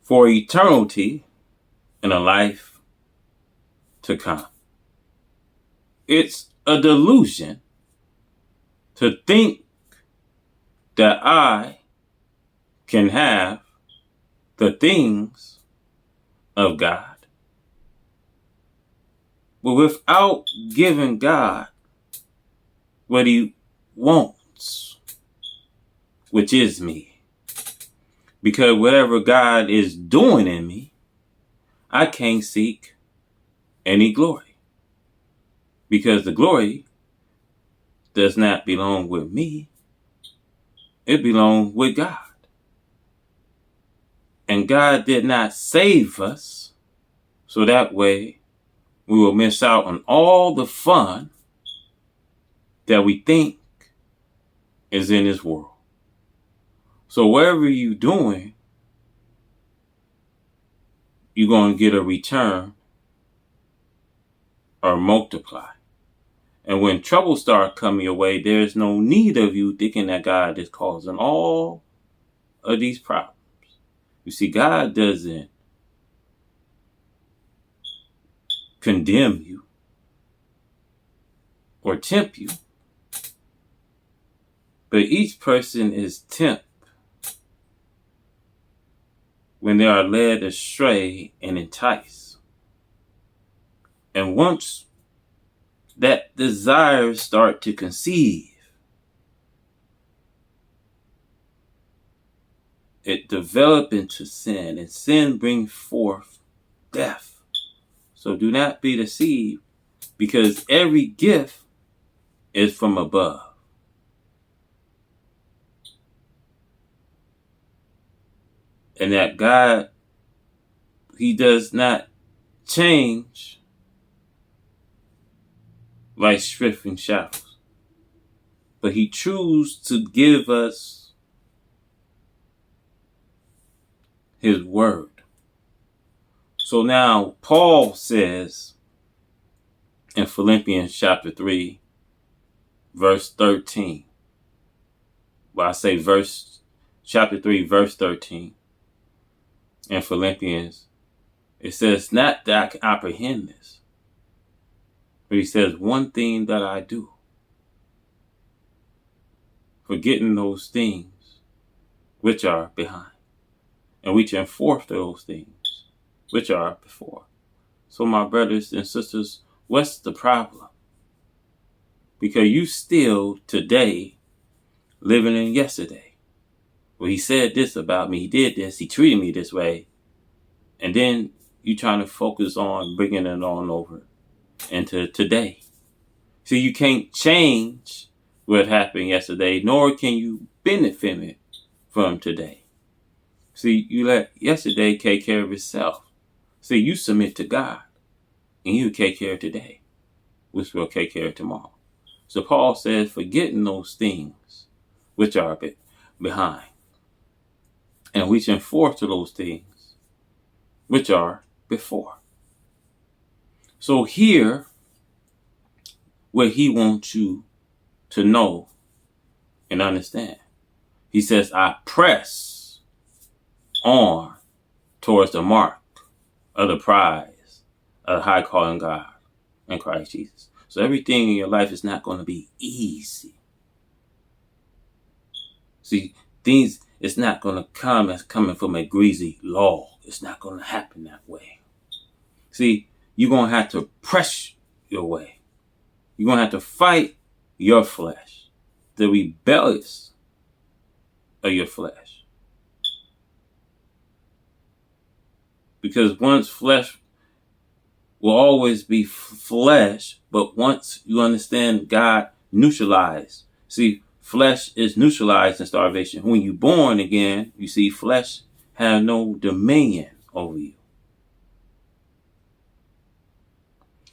for eternity in a life to come. It's a delusion to think that I can have the things of God, but without giving God what he wants, which is me. Because whatever God is doing in me, I can't seek any glory. Because the glory does not belong with me. It belongs with God. And God did not save us so that way we will miss out on all the fun that we think is in this world. So whatever you're doing, you're going to get a return or multiply. And when trouble starts coming your way, there's no need of you thinking that God is causing all of these problems. You see, God doesn't condemn you or tempt you, but each person is tempted when they are led astray and enticed. And once that desire start to conceive, it develop into sin, and sin brings forth death. So do not be deceived, because every gift is from above. And that God, he does not change like strips and shadows, but he chooses to give us his word. So now Paul says in Philippians chapter 3, verse 13. Well, I say chapter 3, verse 13. In Philippians, it says, not that I can apprehend this, but he says, one thing that I do, forgetting those things which are behind, and reaching forth to those things which are before. So my brothers and sisters, what's the problem? Because you still today living in yesterday. Well, he said this about me, he did this, he treated me this way, and then you trying to focus on bringing it on over into today. So you can't change what happened yesterday, nor can you benefit it from today. See, you let yesterday take care of itself. See, you submit to God, and you take care of today, which will take care of tomorrow. So Paul says, forgetting those things which are behind, and reaching forth to those things which are before. So here, what he wants you to know and understand. He says, I press on towards the mark of the prize of the high calling God in Christ Jesus. So everything in your life is not going to be easy. See, things, it's not going to come as coming from a greasy log. It's not going to happen that way. See, you're going to have to press your way. You're going to have to fight your flesh, the rebellious of your flesh. Because once flesh will always be flesh, but once you understand God neutralized. See, flesh is neutralized in starvation. When you're born again, you see flesh have no dominion over you.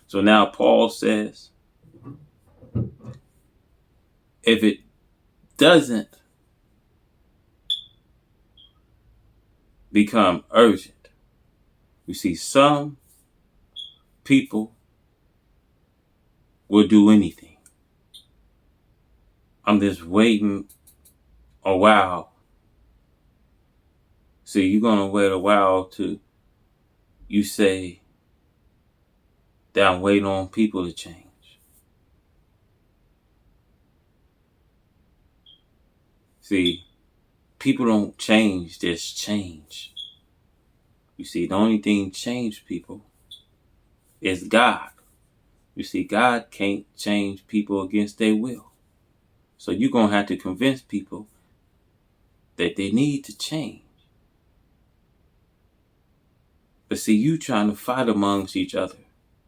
So now Paul says, if it doesn't become urgent, you see some people will do anything. I'm just waiting a while See, you're going to wait a while to you say that I'm waiting on people to change. See, people don't change, there's change. You see, the only thing change people is God. You see, God can't change people against their will. So you're going to have to convince people that they need to change. But see, you trying to fight amongst each other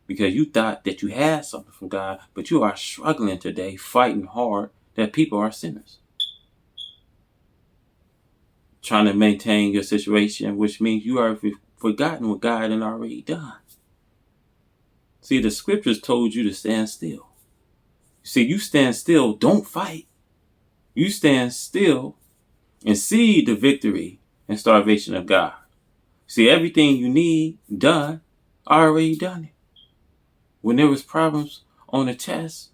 because you thought that you had something from God, but you are struggling today, fighting hard that people are sinners. Trying to maintain your situation, which means you are forgotten what God had already done. See, the scriptures told you to stand still. See, you stand still, don't fight. You stand still and see the victory and starvation of God. See, everything you need done, I already done it. When there was problems on the test,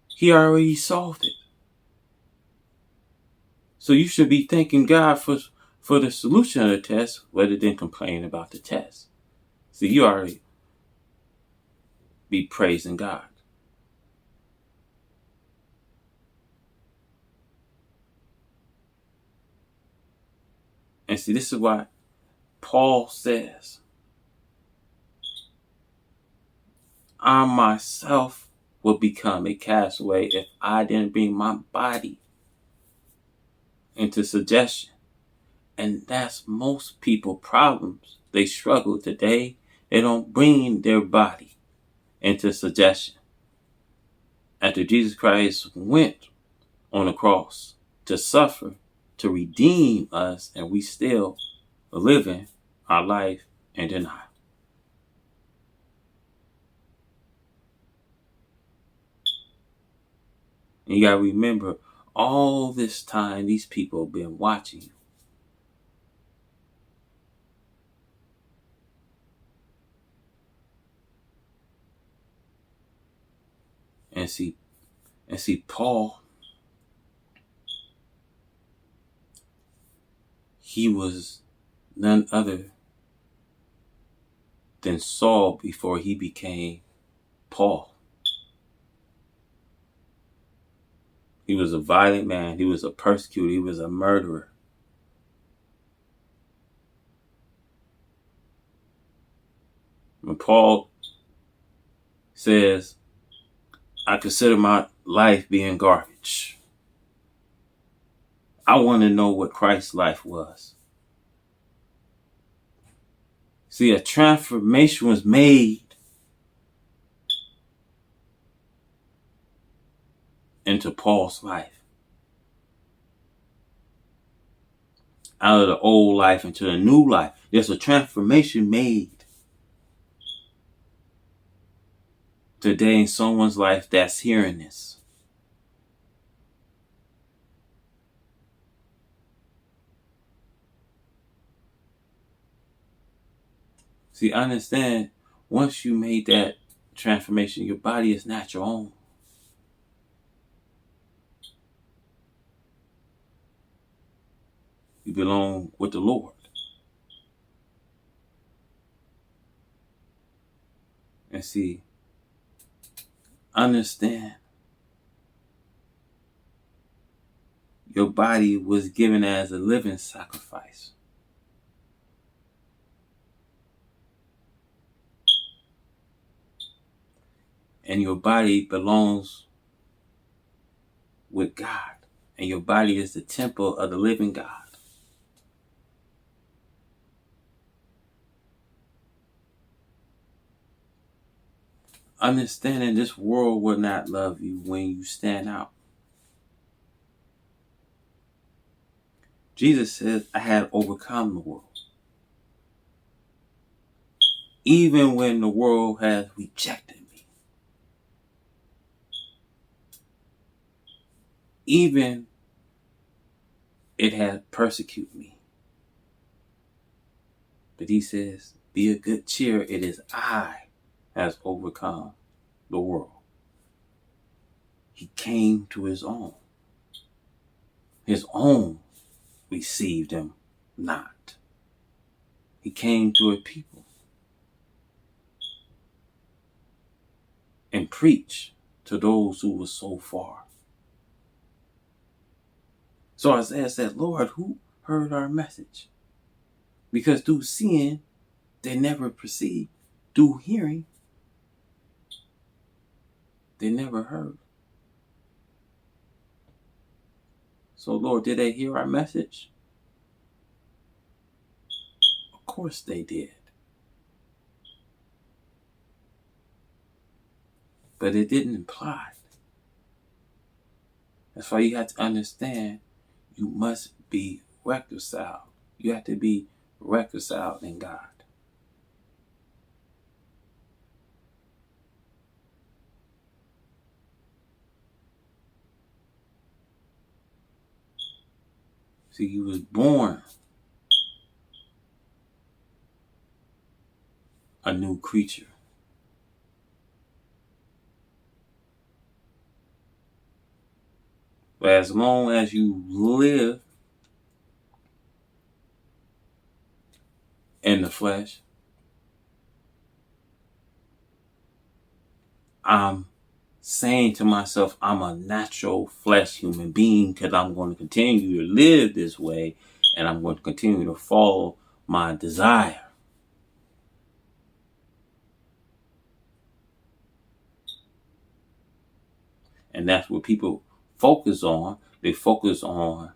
he already solved it. So you should be thanking God for the solution of the test rather than complaining about the test. See, you already be praising God. And see, this is why Paul says, I myself would become a castaway if I didn't bring my body into suggestion. And that's most people problems. They struggle today. They don't bring their body into suggestion. After Jesus Christ went on the cross to suffer, to redeem us, and we still living our life in denial. And you gotta remember, all this time, these people have been watching you. And see, Paul, he was none other than Saul before he became Paul. He was a violent man. He was a persecutor. He was a murderer. When Paul says, I consider my life being garbage, I want to know what Christ's life was. See, a transformation was made into Paul's life. Out of the old life into the new life. There's a transformation made today in someone's life that's hearing this. See, understand, once you made that transformation, your body is not your own. You belong with the Lord. And see, understand, your body was given as a living sacrifice. And your body belongs with God. And your body is the temple of the living God. Understanding this world will not love you when you stand out. Jesus says, I had overcome the world. Even when the world has rejected me. Even it has persecuted me. But he says, be of good cheer. It is I has overcome the world. He came to his own. His own received him not. He came to a people and preached to those who were so far. So Isaiah said, Lord, who heard our message? Because through seeing, they never perceived. Through hearing, they never heard. So, Lord, did they hear our message? Of course they did. But it didn't imply. That's why you have to understand you must be reconciled. You have to be reconciled in God. See, you was born a new creature. But as long as you live in the flesh, I'm saying to myself, I'm a natural flesh human being because I'm going to continue to live this way and I'm going to continue to follow my desire. And that's what people focus on. They focus on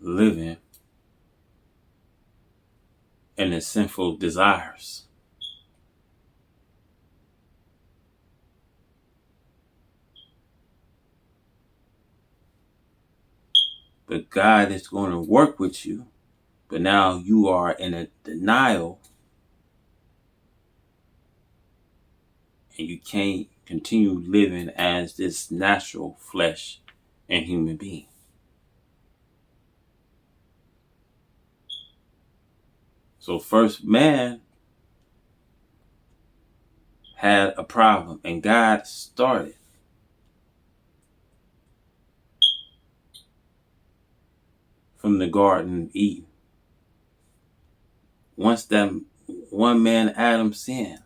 living in the sinful desires. But God is going to work with you. But now you are in a denial and you can't continue living as this natural flesh and human being. So first man had a problem and God started. From the Garden of Eden. Once that one man Adam sinned,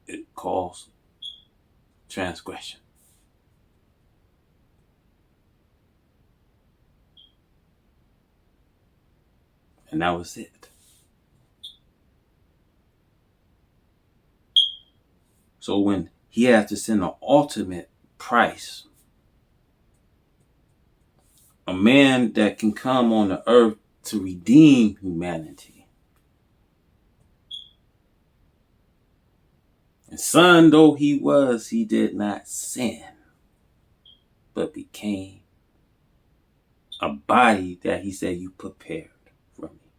it caused transgression. And that was it. So when he had to send an ultimate price, a man that can come on the earth to redeem humanity. And son though he was, he did not sin, but became a body that he said you prepared for me.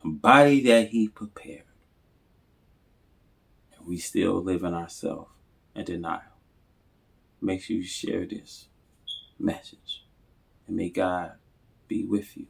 A body that he prepared. And we still live in ourselves in denial. Make sure you share this message. And may God be with you.